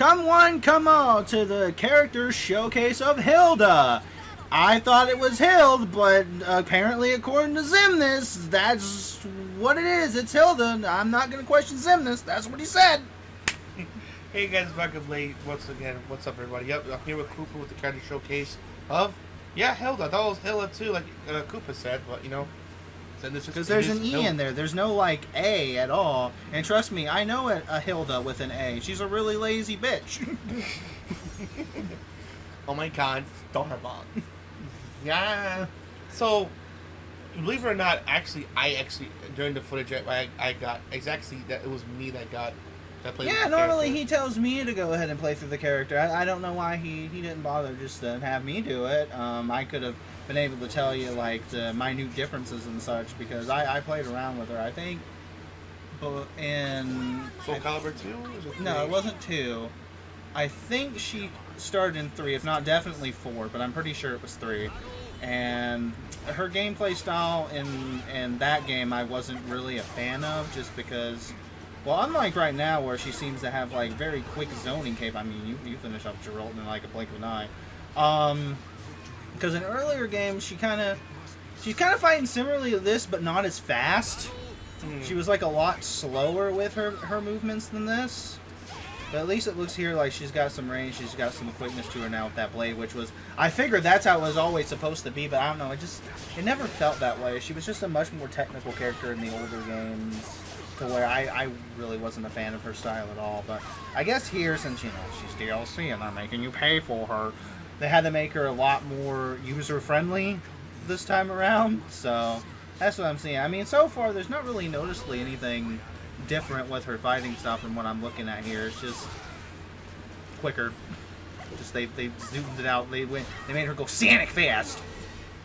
Come one, come all to the character showcase of Hilde. I thought it was Hilde, but apparently according to Zimnus, that's what it is. It's Hilde. I'm not going to question Zimnus. That's what he said. Hey guys, back up late once again. What's up, everybody? Yep, I'm here with Koopa with the character showcase of, Hilde. I thought it was Hilde too, like Koopa said, but you know. Because there's an E in there. There's no, like, A at all. And trust me, I know a Hilde with an A. She's a really lazy bitch. Oh my god, Darbon. Yeah. So, believe it or not, I during the footage I got, it's actually that it was me that played with the normally character. he tells me to go ahead and play through the character. I don't know why he didn't bother just to have me do it. I could have been able to tell you, like, the minute differences and such, because I played around with her, I think, but in... Soul Calibur 2? No, it wasn't 2. I think she started in 3, if not definitely 4, but I'm pretty sure it was 3. And her gameplay style in that game I wasn't really a fan of, just because... Well, unlike right now, where she seems to have, like, very quick zoning I mean, you finish up Geralt in, like, a blink of an eye. Because in earlier games, she's kind of fighting similarly to this, but not as fast. She was, like, a lot slower with her movements than this. But at least it looks here like she's got some range, she's got some quickness to her now with that blade, which was... I figured that's how it was always supposed to be, but I don't know, it never felt that way. She was just a much more technical character in the older games, to where I really wasn't a fan of her style at all. But I guess here, since, you know, she's DLC and they're making you pay for her, they had to make her a lot more user-friendly this time around. So that's what I'm seeing. I mean, so far, there's not really noticeably anything different with her fighting stuff from what I'm looking at here. It's just quicker. Just they zoomed it out. They made her go Sonic fast.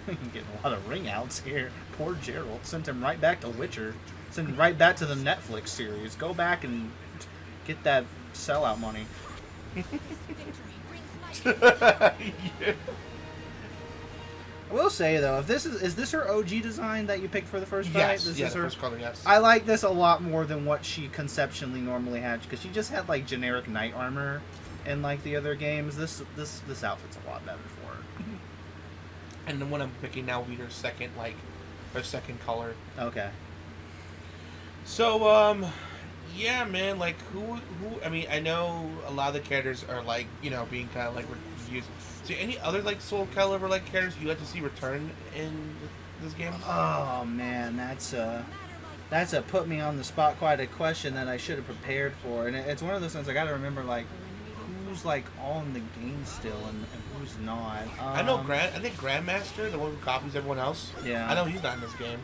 Getting a lot of ring outs here. Poor Geralt. Sent him right back to Witcher. Send him right back to the Netflix series. Go back and get that sellout money. Yeah. I will say though, if is this her OG design that you picked for the first fight? Yes, This yeah, is the her. first color, yes. I like this a lot more than what she conceptually normally had, because she just had, like, generic knight armor in, like, the other games. This outfit's a lot better for her. And the one I'm picking now will be her second color. Okay. So, yeah, man, like, who, I mean, I know a lot of the characters are, like, you know, being kind of, like, used. So, any other, like, Soul Calibur, like, characters you like to see return in this game? Oh, man, that's a put me on the spot quite a question that I should have prepared for. And it's one of those things I gotta remember, like, who's, like, on the game still and who's not. I know I think Grandmaster, the one who copies everyone else. Yeah. I know he's not in this game.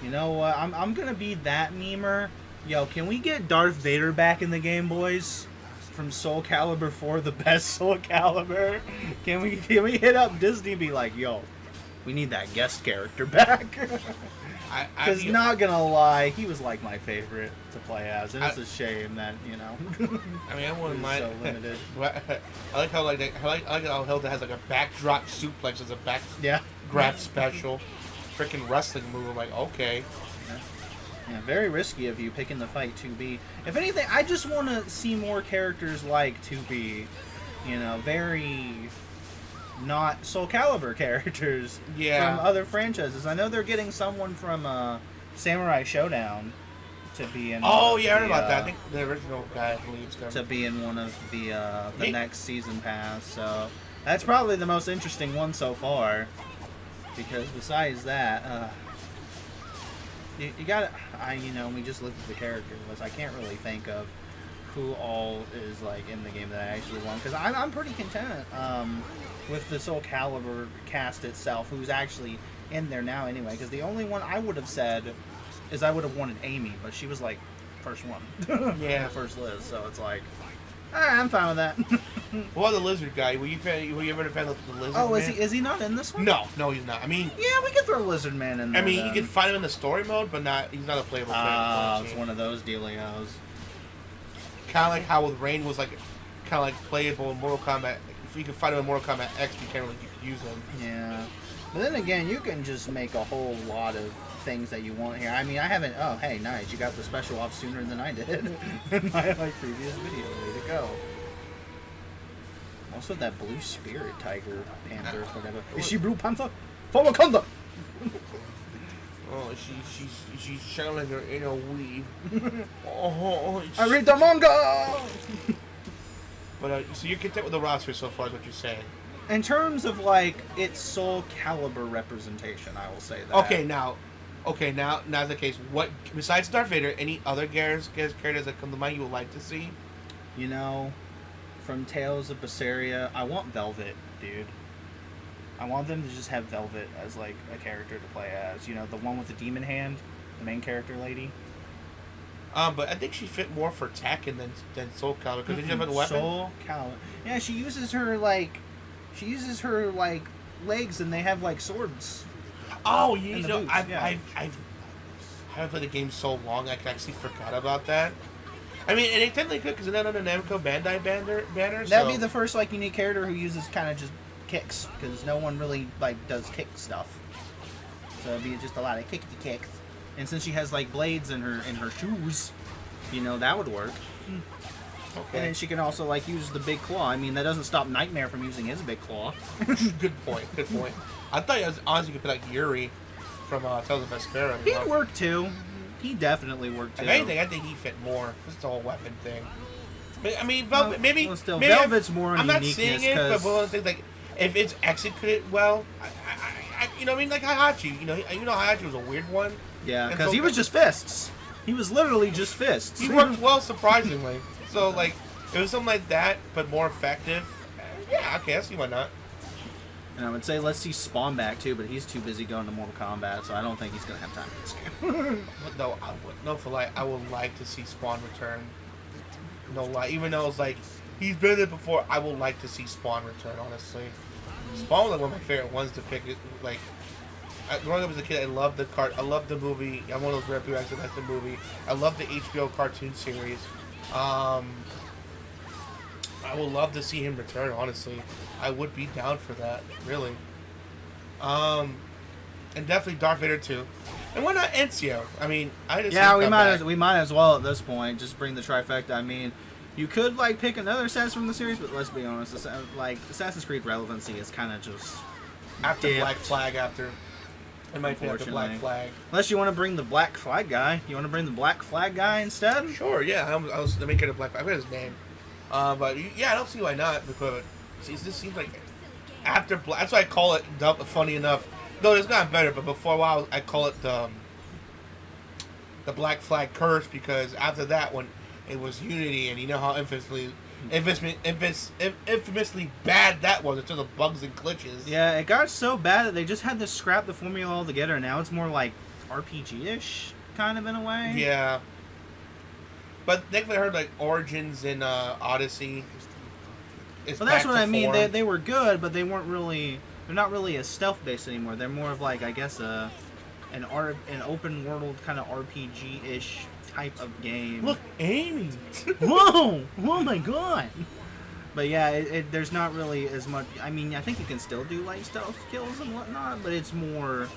You know what? I'm gonna be that memer. Yo, can we get Darth Vader back in the game, boys? From Soul Calibur 4, the best Soul Calibur. Can we hit up Disney and be like, yo, we need that guest character back? Because not gonna lie, he was like my favorite to play as, and it's a shame that, you know. I mean, I wouldn't mind. So limited. I like how I like how Hilde has like a backdrop suplex as a back grab special, freaking wrestling move. I'm like, okay. Yeah, very risky of you picking the fight 2B. If anything, I just want to see more characters like 2B. You know, very not Soul Calibur characters from other franchises. I know they're getting someone from Samurai Showdown to be in. Oh yeah, I heard about that. I think the original guy believes to be in one of the next season pass. So that's probably the most interesting one so far. Because besides that, you gotta. We just looked at the character list. I can't really think of who all is, like, in the game that I actually want, because I'm pretty content with the Soul Calibur cast itself, who's actually in there now anyway. Because the only one I would have said is I would have wanted Amy, but she was like first one, first list. So it's like, I'm fine with that. Well, the lizard guy. Were you ever a fan of the lizard? Oh, man? Is he not in this one? No, he's not. I mean, yeah, we could throw Lizard Man in there. I mean, you can find him in the story mode, but he's not a playable character. It's one of those dealios. Kind of like how with Rain was like, kind of like playable in Mortal Kombat. If you can find him in Mortal Kombat X, you can't really use him. Yeah, but then again, you can just make a whole lot of things that you want here. I mean, I haven't. Oh, hey, nice! You got the special off sooner than I did in my previous video. Way to go! Also, that blue spirit tiger, panther, whatever. Is she blue panther? For Wakanda! Oh, she's channeling her inner weave. Oh, I read the manga. But so you're content with the roster so far, is what you're saying? In terms of like its Soul Calibur representation, I will say that. Okay, now the case. What besides Darth Vader, any other characters that come to mind you would like to see? You know, from Tales of Berseria, I want Velvet, dude. I want them to just have Velvet as like a character to play as. You know, the one with the demon hand, the main character lady. But I think she fit more for Tekken than Soul Calibur because she have a weapon. Soul Calibur. Yeah, she uses her legs, and they have like swords. Oh, you know, boots, I haven't played the game so long, I actually forgot about that. I mean, and it technically could because it's not on the Namco Bandai banner. That'd be the first like unique character who uses kind of just kicks, because no one really like does kick stuff. So it'd be just a lot of kickity kicks. And since she has like blades in her shoes, you know, that would work. Okay. And then she can also like use the big claw. I mean, that doesn't stop Nightmare from using his big claw. Good point. I thought you honestly could be like Yuri from Tales of Vesperia. He'd work too. He definitely worked too. If anything, I think he fit more. Just the whole weapon thing. But, I mean, maybe Velvet's more on I'm not uniqueness, seeing it, but one of the things like if it's executed well, I you know, what I mean, like Heihachi. You know, Heihachi was a weird one. Yeah, because he was just fists. He was literally just fists. He worked well, surprisingly. So like, if it was something like that, but more effective. Yeah, okay, I see why not. And I would say let's see Spawn back too, but he's too busy going to Mortal Kombat, so I don't think he's gonna have time for this game. But no, I would like to see Spawn return. No lie, even though it's like he's been there before, I would like to see Spawn return. Honestly, Spawn was like one of my favorite ones to pick. Like growing up as a kid, I loved the I loved the movie. I'm one of those rare people who actually liked the movie. I love the HBO cartoon series. I would love to see him return. Honestly, I would be down for that. Really. And definitely Darth Vader too. And why not Ezio? I mean, we might as well at this point just bring the trifecta. I mean, you could like pick another assassin from the series, but let's be honest, like Assassin's Creed relevancy is kind of just after Black Flag. It might be after Black Flag. Unless you want to bring the Black Flag guy. You want to bring the Black Flag guy instead? Sure, yeah. I was the main character of Black Flag. I forgot his name. But yeah, I don't see why not. Because this seems like after Black. That's why I call it. Funny enough, no, it's gotten better. But before a while, I call it the Black Flag curse, because after that, when it was Unity, and you know how infamously bad that was in terms of bugs and glitches. Yeah, it got so bad that they just had to scrap the formula altogether. And now it's more like RPG-ish, kind of in a way. Yeah. But thankfully, I heard like Origins and Odyssey. Well, that's what I mean. They were good, but they weren't really. They're not really a stealth based anymore. They're more of like, I guess, an open world kind of RPG-ish type of game. Look, Amy. Whoa! Oh my god! But yeah, there's not really as much. I mean, I think you can still do like stealth kills and whatnot, but it's more.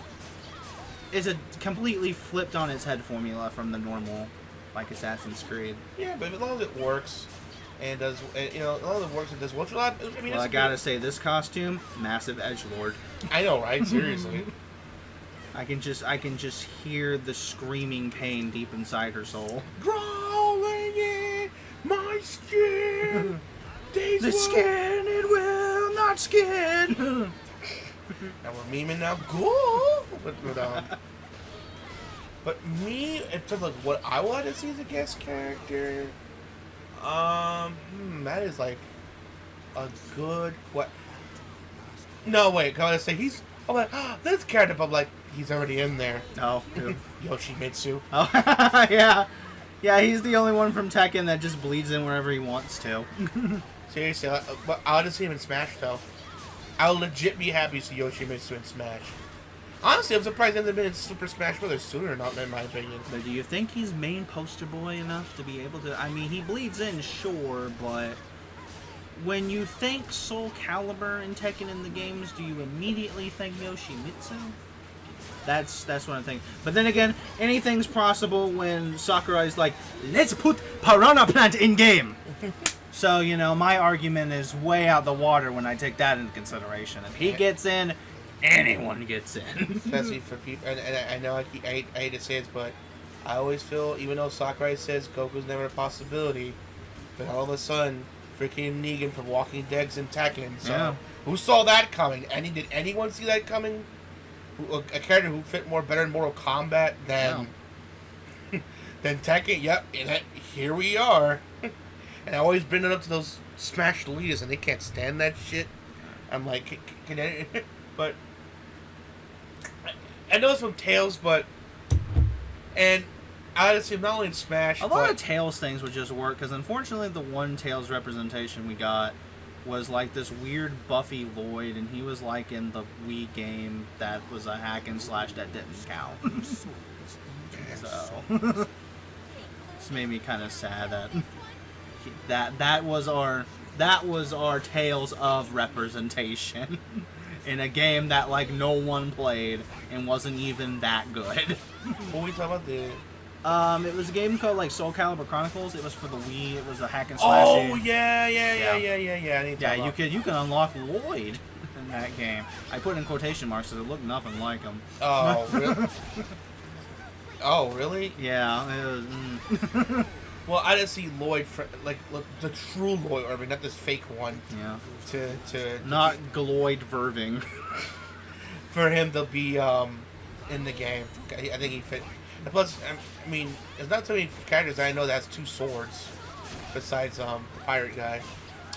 It's a completely flipped on its head formula from the normal, like Assassin's Creed. Yeah, but as long as it works, and does, you know, as long as it works, it does what's a lot. I mean, well, I gotta say, this costume, massive edgelord. I know, right? Seriously. I can just hear the screaming pain deep inside her soul. Growling in my skin. The skin, it will not skin. Now we're memeing now. Cool. But me, in terms of what I want to see as a guest character, that is like a good what? No, wait. Can I say he's? I'm like, this character, but I'm like, he's already in there. Oh, who? Yoshimitsu. Oh, yeah. Yeah, he's the only one from Tekken that just bleeds in wherever he wants to. Seriously, but I want to see him in Smash, though. I'll legit be happy to see Yoshimitsu in Smash. Honestly, I'm surprised he hasn't been in Super Smash Bros. Sooner, not in my opinion. But do you think he's main poster boy enough to be able to... I mean, he bleeds in, sure, but... When you think Soul Calibur and Tekken in the games, do you immediately think Yoshimitsu? That's one of the things. But then again, anything's possible when Sakurai's like, let's put Piranha Plant in game. So, you know, my argument is way out the water when I take that into consideration. If he gets in, anyone gets in. Especially for people, and I know I hate to say it, but I always feel, even though Sakurai says Goku's never a possibility, but all of a sudden, freaking Negan from Walking Dead's in Tekken. So, who saw that coming? Did anyone see that coming? A character who fit better in Mortal Kombat than Tekken? Yep, here we are. And I always bring it up to those Smash leaders, and they can't stand that shit. I'm like, can I? But I know it's from Tails, and honestly, not only in Smash, a lot of Tails things would just work because unfortunately, the one Tails representation we got was like this weird Buffy Lloyd, and he was like in the Wii game that was a hack and slash that didn't count. So it's made me kind of sad that was our Tales of representation in a game that like no one played and wasn't even that good. What were we talking about? It was a game called like Soul Calibur Chronicles. It was for the Wii. It was a hack and slash. Oh yeah. You can unlock Lloyd in that game. I put in quotation marks because it looked nothing like him. Oh really? Oh really? Yeah. It was, Well, I didn't see Lloyd like the true Lloyd, I mean, not this fake one. Yeah. To not Gloyd Verving. For him to be in the game, I think he fit. And plus, I mean, there's not too many characters I know that has two swords, besides pirate guy.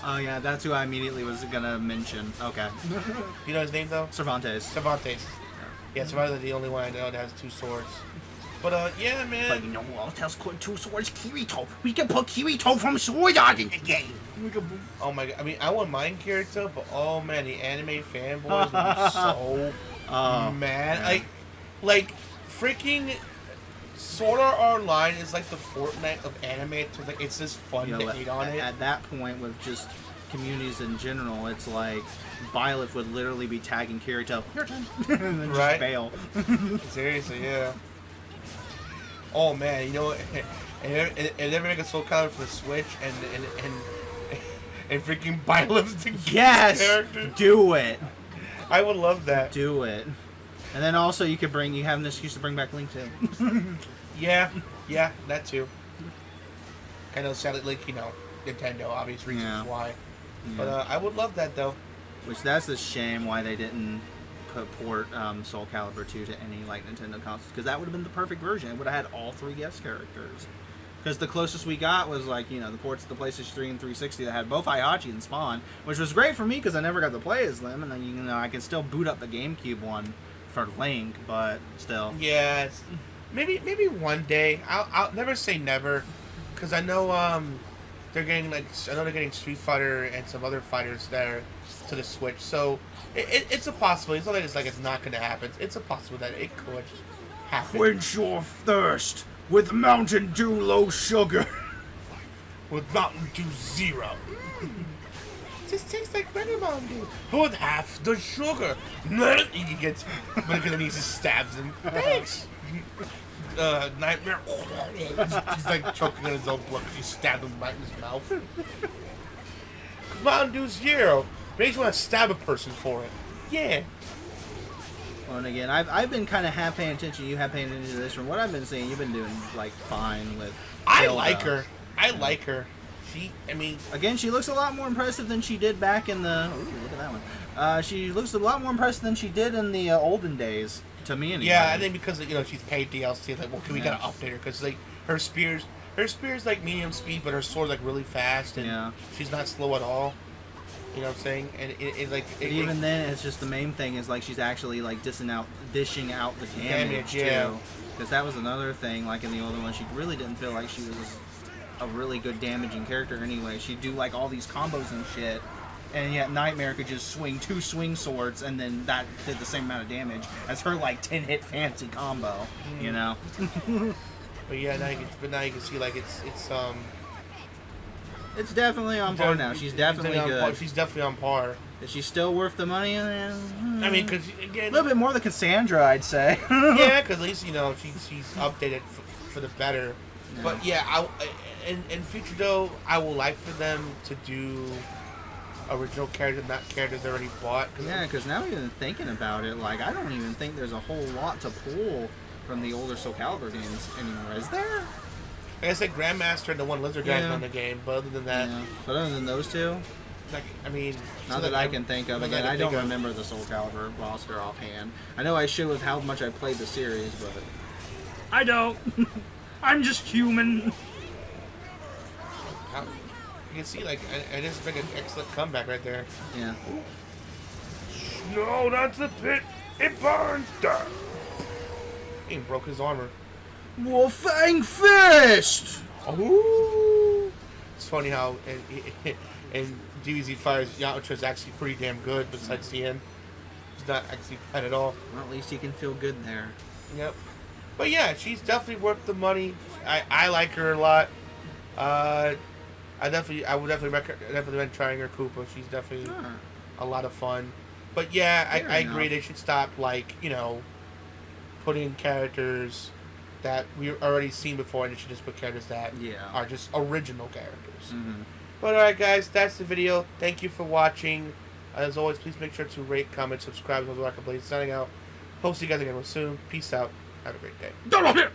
Oh yeah, that's who I immediately was gonna mention. Okay. You know his name though? Cervantes. Yeah, Cervantes is the only one I know that has two swords. But yeah, man. But you know who else has two swords? Kirito. We can put Kirito from Sword Art in the game. Oh my god! I mean, I want mine character, but oh man, the anime fanboys would be so mad. Like freaking Sword Art Online is like the Fortnite of anime. It's just fun to hate on it. At that point, with just communities in general, it's like Violet would literally be tagging Kirito, your turn, and then just bail. Seriously, yeah. Oh man, you know what? And never make a Soul Calibur for the Switch and freaking Violet's the character. Do it. I would love that. Do it. And then also you have an excuse to bring back Link too. Yeah, that too. I know, sadly, like, you know, Nintendo, obvious reasons why. Yeah. But I would love that though. Which that's a shame why they didn't port Soul Calibur 2 to any like Nintendo consoles, because that would have been the perfect version. It would have had all three guest characters. Because the closest we got was like, you know, the ports to the PlayStation 3 and 360 that had both Heihachi and Spawn, which was great for me because I never got to play as them, and then you know I can still boot up the GameCube one for Link, but still. Yeah, maybe one day. I'll never say never, because I know they're getting Street Fighter and some other fighters there to the Switch, so it's a possibility. It's not like it's not going to happen. It's a possibility that it could happen. Quench your thirst with Mountain Dew low sugar. With Mountain Dew Zero. Just tastes like regular Mountain Dew. With half the sugar. He gets, but then he just stabs him. Thanks. Nightmare. He's like choking on his own blood because he stabbed him right in his mouth. Mountain Dew Zero. Makes you want to stab a person for it. Yeah. Well, and again, I've been kind of half paying attention. You have paying attention to this. From what I've been seeing, you've been doing like fine with I Hilde. like her. I like her. Again, she looks a lot more impressive than she did back in the. Ooh, look at that one. She looks a lot more impressive than she did in the olden days. To me, anyway. Yeah, I think because she's paid DLC. Like, well, we gotta update her because like her spear's like medium speed, but her sword's like really fast, and she's not slow at all. You know what I'm saying? And even then, it's just the main thing is like she's actually like dishing out the damage too. Because that was another thing. Like in the older one, she really didn't feel like she was a really good damaging character anyway. She'd do like all these combos and shit, and yet Nightmare could just swing 2 swing swords, and then that did the same amount of damage as her like 10-hit fancy combo. You know. But yeah, now you can see like it's It's definitely on par now. She's definitely on good. par. She's definitely on par. Is she still worth the money? I mean, because again, a little bit more than Cassandra, I'd say. yeah, because at least she's updated for the better. Yeah. But yeah, in future though, I would like for them to do original characters, not characters they already bought. Yeah, because now even thinking about it, like I don't even think there's a whole lot to pull from the older Soul Calibur games anymore. Is there? Like I said, Grandmaster and the one Lizard Dragon on the game, but other than that, but other than those two, like I mean, not that I can think of. Again, I don't remember the Soul Calibur roster offhand. I know I should with how much I played the series, but I don't. I'm just human. You can see, like, I just make an excellent comeback right there. Yeah. No, that's the pit. It burns down. He broke his armor. Wolfang Fist! Oh. It's funny how and DBZ Fire's Yamcha is actually pretty damn good besides the end. He's not actually bad at all. Well, at least he can feel good there. Yep. But yeah, she's definitely worth the money. I like her a lot. I would definitely recommend trying her Koopa. She's definitely a lot of fun. But yeah, I agree they should stop, like, putting in characters that we've already seen before, and they should just put characters that are just original characters. Mm-hmm. But alright guys, that's the video. Thank you for watching. As always, please make sure to rate, comment, subscribe. Signing out. Hope to see you guys again real soon. Peace out. Have a great day.